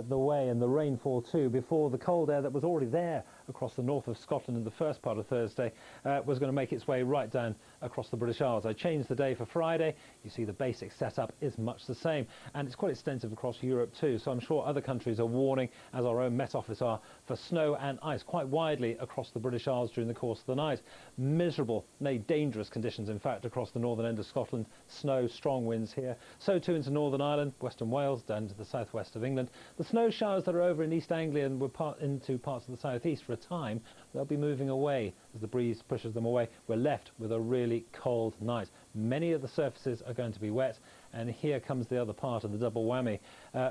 the way, and the rainfall too, before the cold air that was already there across the north of Scotland in the first part of Thursday was going to make its way right down across the British Isles. I changed the day for Friday. You see the basic setup is much the same, and it's quite extensive across Europe too, so I'm sure other countries are warning, as our own Met Office are, for snow and ice quite widely across the British Isles during the course of the night. Miserable, nay dangerous conditions in fact across the northern end of Scotland. Snow, strong winds here, so too into Northern Ireland, Western Wales, down to the southwest of England. The snow showers that are over in East Anglia and were into parts of the southeast for a time, they'll be moving away as the breeze pushes them away. We're left with a really cold night. Many of the surfaces are going to be wet, and here comes the other part of the double whammy.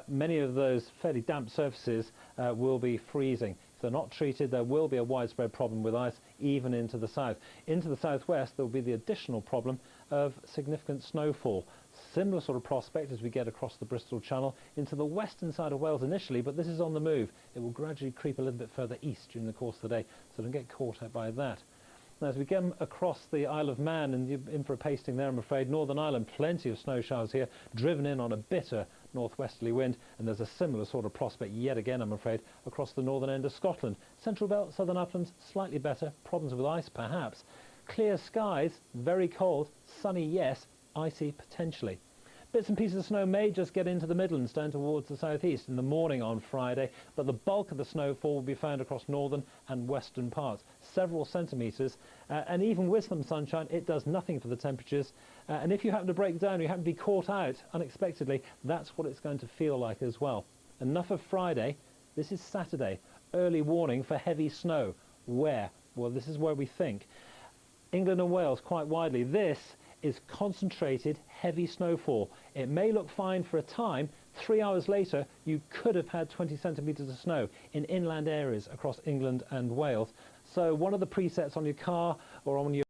Many of those fairly damp surfaces will be freezing. If they're not treated, there will be a widespread problem with ice even into the south. Into the southwest, there will be the additional problem of significant snowfall. Similar sort of prospect as we get across the Bristol Channel into the western side of Wales initially, but this is on the move. It will gradually creep a little bit further east during the course of the day, so don't get caught out by that. Now, as we get across the Isle of Man, and you're in for a pasting there, I'm afraid, Northern Ireland, plenty of snow showers here, driven in on a bitter northwesterly wind, and there's a similar sort of prospect yet again, I'm afraid, across the northern end of Scotland. Central Belt, Southern Uplands, slightly better, problems with ice perhaps. Clear skies, very cold, sunny yes, icy potentially. Bits and pieces of snow may just get into the Midlands down towards the southeast in the morning on Friday, but the bulk of the snowfall will be found across northern and western parts, several centimetres, and even with some sunshine it does nothing for the temperatures, and if you happen to break down, you happen to be caught out unexpectedly, that's what it's going to feel like as well. Enough of Friday, this is Saturday. Early warning for heavy snow. Where? Well, this is where we think. England and Wales quite widely. This is concentrated heavy snowfall. It may look fine for a time. 3 hours later you could have had 20 centimetres of snow in inland areas across England and Wales. So one of the presets on your car or on your